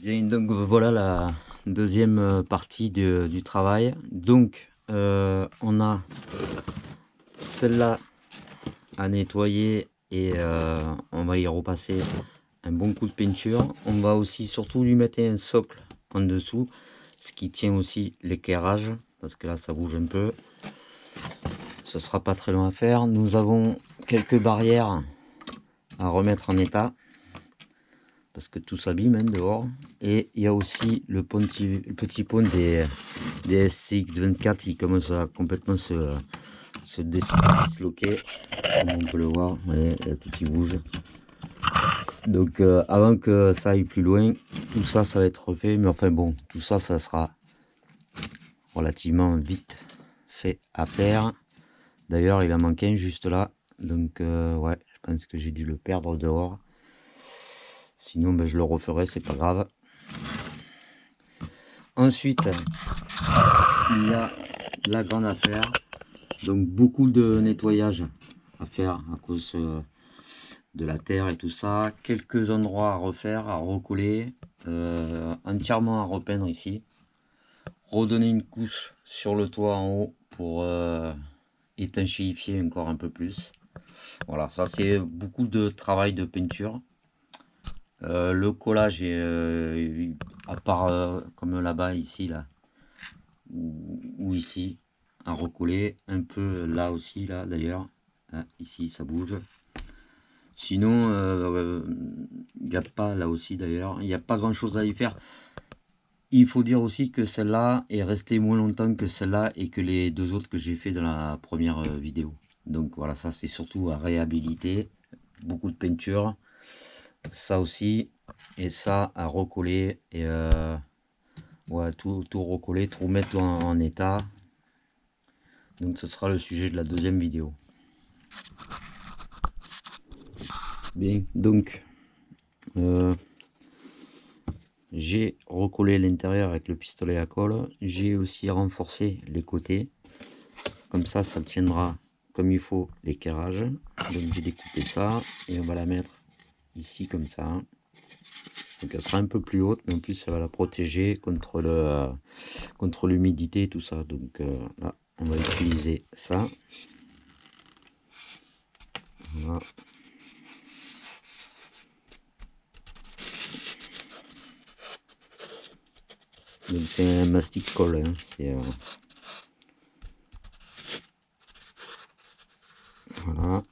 Bien, donc voilà la deuxième partie du travail. Donc on a celle-là à nettoyer et on va y repasser un bon coup de peinture. On va aussi surtout lui mettre un socle en dessous, ce qui tient aussi l'éclairage, parce que là ça bouge un peu. Ce sera pas très long à faire. Nous avons quelques barrières à remettre en état, parce que tout s'abîme dehors. Et il y a aussi le petit pont des SCX24 qui commence à complètement se disloquer, comme on peut le voir. Voyez, tout qui bouge. Donc avant que ça aille plus loin, tout ça va être refait. Mais enfin bon, tout ça sera relativement vite fait à faire. D'ailleurs il en manque un juste là, donc ouais, je pense que j'ai dû le perdre dehors. Sinon ben, je le referai, c'est pas grave. Ensuite, il y a la grande affaire. Donc beaucoup de nettoyage à faire à cause de la terre et tout ça. Quelques endroits à refaire, à recoller. Entièrement à repeindre ici. Redonner une couche sur le toit en haut pour étanchéifier encore un peu plus. Voilà, ça c'est beaucoup de travail de peinture. Le collage est à part comme là-bas, ici, là, ou ici, à recoller. Un peu là aussi, là d'ailleurs. Ici, ça bouge. Sinon, il n'y a pas là aussi d'ailleurs. Il n'y a pas grand chose à y faire. Il faut dire aussi que celle-là est restée moins longtemps que celle-là et que les deux autres que j'ai fait dans la première vidéo. Donc voilà, ça c'est surtout à réhabiliter. Beaucoup de peinture. Ça aussi. Et ça à recoller. Et ouais, tout recoller, tout remettre en état. Donc ce sera le sujet de la deuxième vidéo. Bien, donc j'ai recollé l'intérieur avec le pistolet à colle. J'ai aussi renforcé les côtés. Comme ça tiendra comme il faut l'éclairage. Donc j'ai découpé ça et on va la mettre ici comme ça. Donc elle sera un peu plus haute, mais en plus ça va la protéger contre l'humidité et tout ça. Donc là, on va utiliser ça. Voilà. Donc c'est un mastic colle. Hein. Voilà.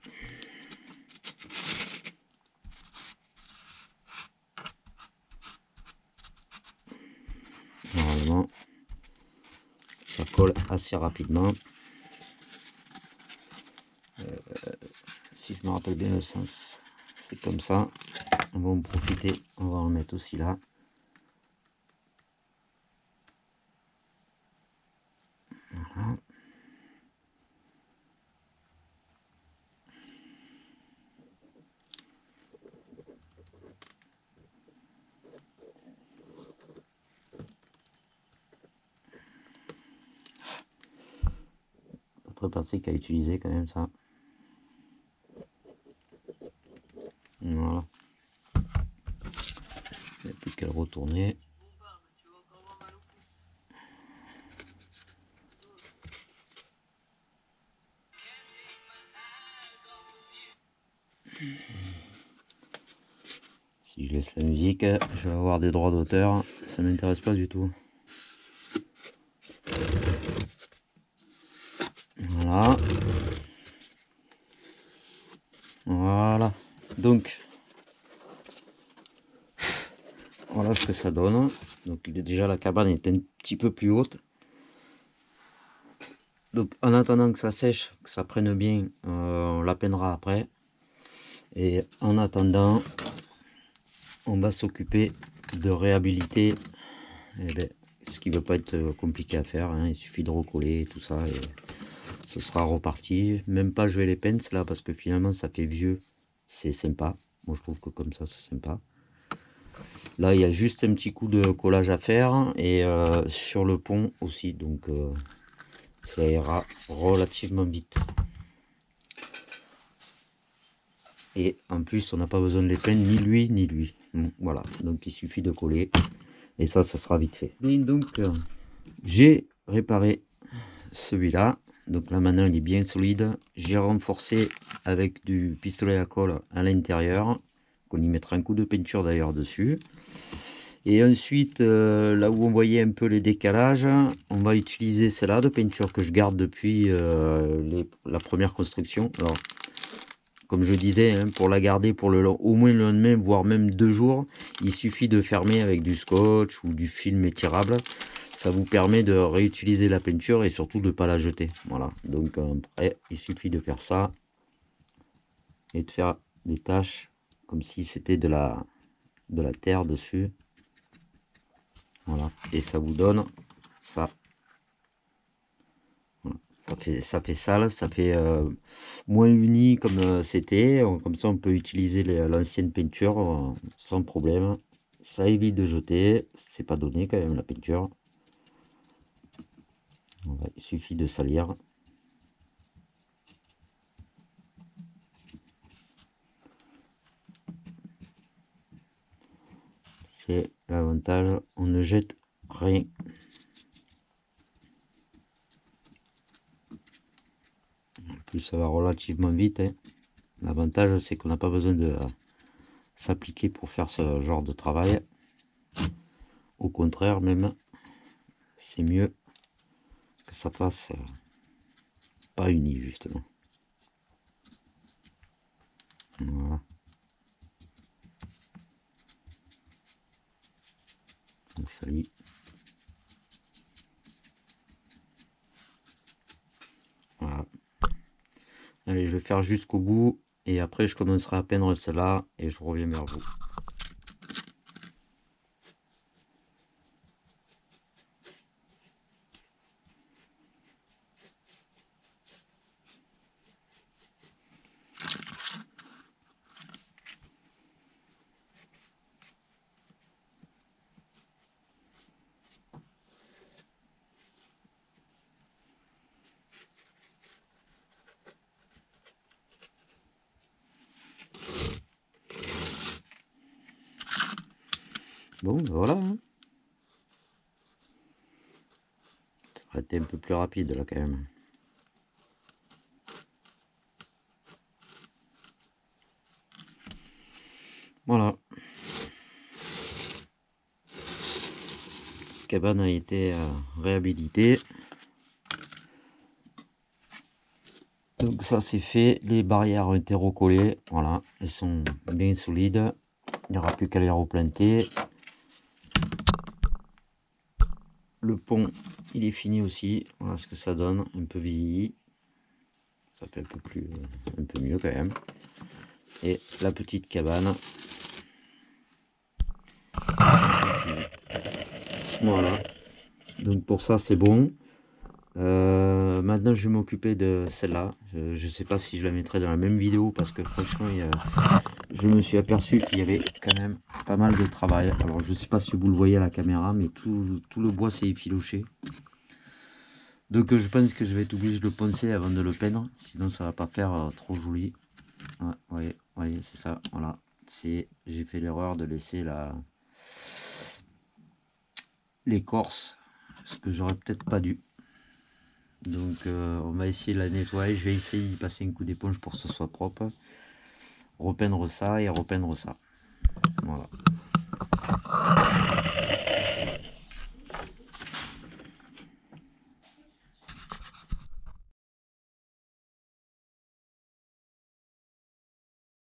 Normalement, ça colle assez rapidement. Si je me rappelle bien le sens, c'est comme ça. On va en profiter, on va en mettre aussi là. Voilà. Très pratique à utiliser quand même ça. Voilà. Il n'y a plus qu'à le retourner. Si je laisse la musique, je vais avoir des droits d'auteur. Ça m'intéresse pas du tout. Voilà. Voilà. Donc, voilà ce que ça donne. Donc déjà la cabane est un petit peu plus haute. Donc en attendant que ça sèche, que ça prenne bien, on la peinera après. Et en attendant, on va s'occuper de réhabiliter ce qui ne va pas être compliqué à faire. Hein. Il suffit de recoller tout ça et ce sera reparti. Même pas je vais les peindre là parce que finalement ça fait vieux. C'est sympa. Moi je trouve que comme ça c'est sympa. Là il y a juste un petit coup de collage à faire et sur le pont aussi. Donc ça ira relativement vite. Et en plus on n'a pas besoin de les peindre ni lui ni lui. Voilà, donc il suffit de coller. Et ça sera vite fait. Et donc j'ai réparé celui-là. Donc là maintenant il est bien solide. J'ai renforcé avec du pistolet à colle à l'intérieur. Qu'on y mettra un coup de peinture d'ailleurs dessus. Et ensuite, là où on voyait un peu les décalages, on va utiliser celle-là de peinture que je garde depuis la première construction. Alors, comme je disais, hein, pour la garder pour au moins le lendemain, voire même 2 jours, il suffit de fermer avec du scotch ou du film étirable. Ça vous permet de réutiliser la peinture et surtout de ne pas la jeter. Voilà, donc après, il suffit de faire ça et de faire des taches comme si c'était de la terre dessus. Voilà, et ça vous donne ça. Voilà. Ça fait sale, ça fait moins uni comme c'était. Comme ça, on peut utiliser l'ancienne peinture sans problème. Ça évite de jeter. C'est pas donné quand même la peinture. Voilà, il suffit de salir. C'est l'avantage, on ne jette rien. En plus, ça va relativement vite. Hein. L'avantage, c'est qu'on n'a pas besoin de s'appliquer pour faire ce genre de travail. Au contraire, même, c'est mieux que ça fasse pas uni, justement. Voilà. On salit. Voilà. Allez, je vais faire jusqu'au bout et après je commencerai à peindre celle-là et je reviens vers vous. Bon, ben voilà. Hein. Ça aurait été un peu plus rapide là quand même. Voilà. La cabane a été réhabilitée. Donc ça c'est fait. Les barrières ont été recollées. Voilà, elles sont bien solides. Il n'y aura plus qu'à les replanter. Le pont, il est fini aussi. Voilà ce que ça donne, un peu vieilli. Ça fait un peu mieux quand même. Et la petite cabane. Voilà. Donc pour ça c'est bon. Maintenant je vais m'occuper de celle-là. Je sais pas si je la mettrai dans la même vidéo parce que franchement je me suis aperçu qu'il y avait quand même pas mal de travail. Alors je sais pas si vous le voyez à la caméra, mais tout le bois s'est effiloché. Donc je pense que je vais être obligé de le poncer avant de le peindre, sinon ça va pas faire trop joli. Ouais, voyez, c'est ça, voilà. J'ai fait l'erreur de laisser l'écorce, ce que j'aurais peut-être pas dû. Donc on va essayer de la nettoyer, je vais essayer d'y passer un coup d'éponge pour que ce soit propre. Repeindre ça et repeindre ça. Voilà.